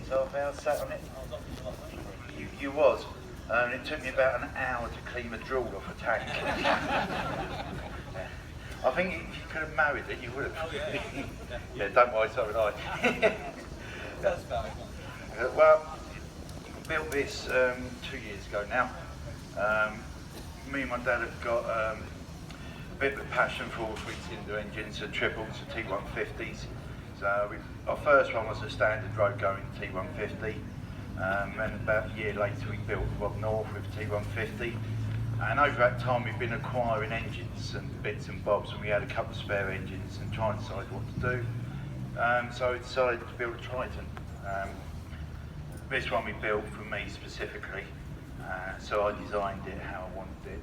minutes, half hour, sat on it? You was. It took me about an hour to clean the drool off a tank. I think if you could have married it, you would have. Oh, yeah. Yeah, don't worry, so would I. That's about it. Well, built this 2 years ago now. Me and my dad have got a bit of a passion for all three-cylinder engines, so triples, the T150s. So our first one was a standard road-going T150. And about a year later we built Rob North with T150. And over that time we've been acquiring engines and bits and bobs, and we had a couple of spare engines and trying to decide what to do. So we decided to build a Triton. This one we built for me specifically, so I designed it how I wanted it.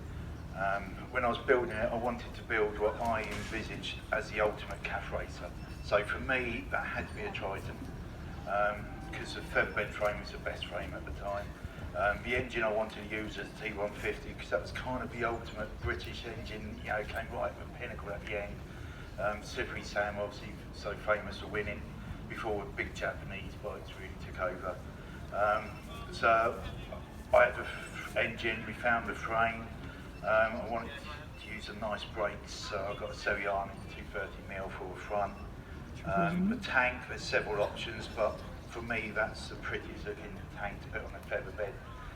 When I was building it, I wanted to build what I envisaged as the ultimate CAF racer. So for me, that had to be a Triton, because the featherbed frame was the best frame at the time. The engine I wanted to use was a T150, because that was kind of the ultimate British engine, you know, came right at the pinnacle at the end. Slippery Sam, obviously so famous for winning, before big Japanese bikes really took over. So I had the engine, we found the frame. I wanted to use a nice brakes, so I got a Seriani 230mm for the front. The tank, there's several options, but for me that's the prettiest looking tank to put on a feather bed,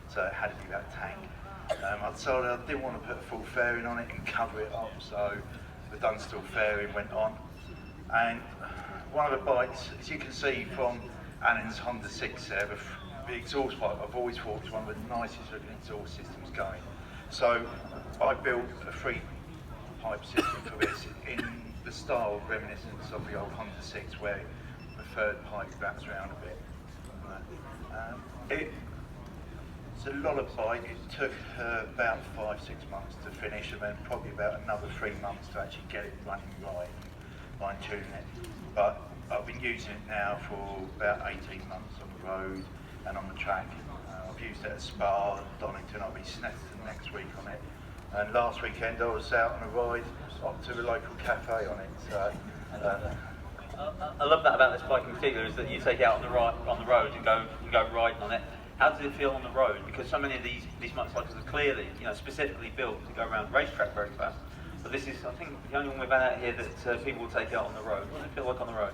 so it had to be that tank. I decided I didn't want to put a full fairing on it and cover it up, so the Dunstall fairing went on. And one of the bikes, as you can see from Alan's Honda 6 there, the exhaust pipe, I've always thought was one of the nicest looking exhaust systems going. So I built a 3-pipe system for this in the style reminiscence of the old Honda 6, where the third pipe wraps around a bit. It's a lot of bike. It took about 5-6 months to finish, and then probably about another 3 months to actually get it running right and fine-tune it. But I've been using it now for about 18 months on the road and on the track. I've used it at Spa, Donington. I'll be Snetterton next week on it. And last weekend I was out on a ride up to the local cafe on it. So, I love that about this bike in particular, is that you take it out on the road and go riding on it. How does it feel on the road? Because so many of these motorcycles are clearly, specifically built to go around the racetrack very fast. But this is, I think, the only one we've had out here that people will take out on the road. What does it feel like on the road?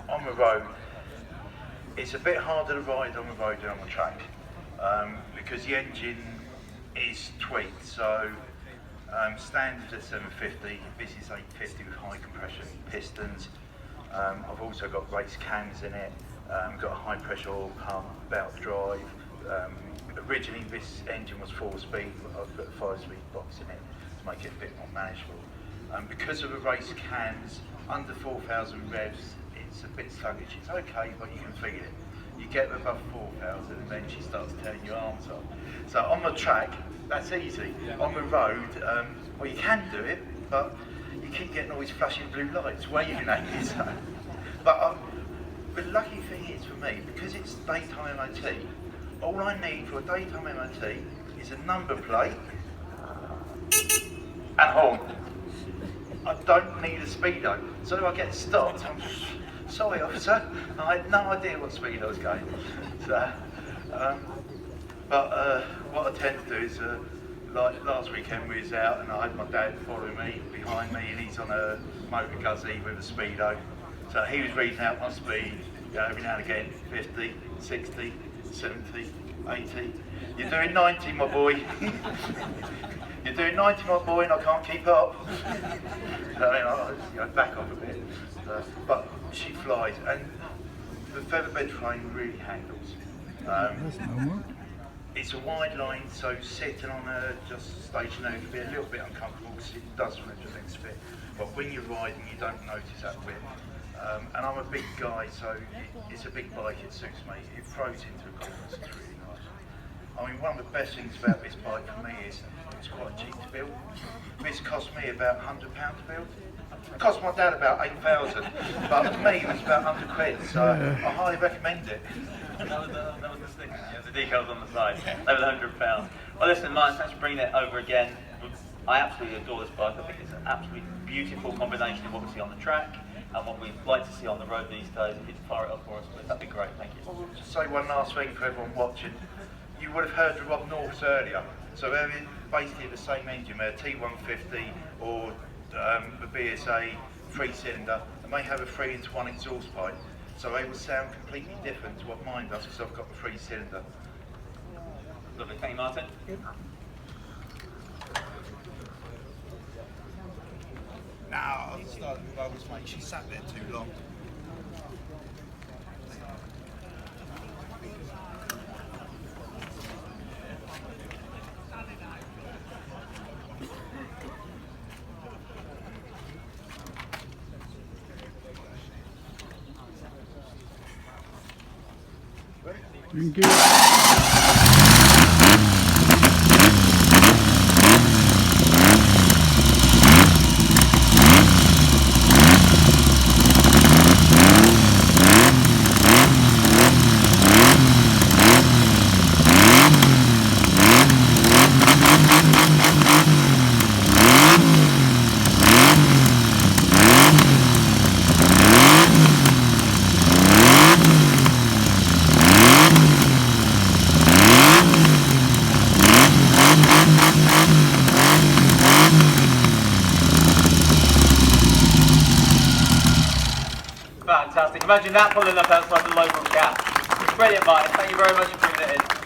On the road, it's a bit harder to ride on the road than on the track, because the engine is tweaked. So standard at 750, this is 850 with high compression pistons. I've also got race cams in it, got a high pressure oil pump, belt drive. Originally this engine was 4-speed, but I've put a 5-speed box in it to make it a bit more manageable. Because of the race cams, under 4,000 revs, it's a bit sluggish. It's okay, but you can feel it. You get above 4,000 and then she starts tearing your arms off. So on the track, that's easy. Yeah. On the road, well, you can do it, but you keep getting all these flashing blue lights waving at you. So. But the lucky thing is for me, because it's daytime MOT, all I need for a daytime MOT is a number plate and horn. I don't need a speedo. So if I get stopped, I'm sorry officer, I had no idea what speed I was going. So, but what I tend to do is, like last weekend we was out and I had my dad following me, behind me, and he's on a motor guzzi with a speedo. So he was reading out my speed, every now and again, 50, 60, 70, 80. You're doing 90, my boy. You're doing 90, my boy, and I can't keep up. So I back off a bit. But she flies, and the featherbed frame really handles. It's a wide line, so sitting on her just stationary can be a little bit uncomfortable because it does flinch a little bit. But when you're riding, you don't notice that bit. And I'm a big guy, so it's a big bike, it suits me. It throws into a corner, it's really nice. I mean, one of the best things about this bike for me is it's quite cheap to build. This cost me about £100 to build. It cost my dad about 8,000, but for me it was about 100 quid, so I highly recommend it. That was the sticker, the decals on the side. They were £100. Well, listen, Mike, thanks for bringing it over again. I absolutely adore this bike. I think it's an absolutely beautiful combination of what we see on the track and what we'd like to see on the road these days. If you could fire it up for us, please, that'd be great. Thank you. Well, we'll just say one last thing for everyone watching. You would have heard of Rob North's earlier. So they're basically the same engine, they're T150 or the BSA 3-cylinder, and they have a 3-into-1 exhaust pipe. So they will sound completely different to what mine does, because I've got the 3-cylinder. Lovely, thank you, Martin. Now, I started with others, mate. She sat there too long. Thank you. Fantastic. Imagine that pulling up outside the local cab. Brilliant, Martin. Thank you very much for bringing it in.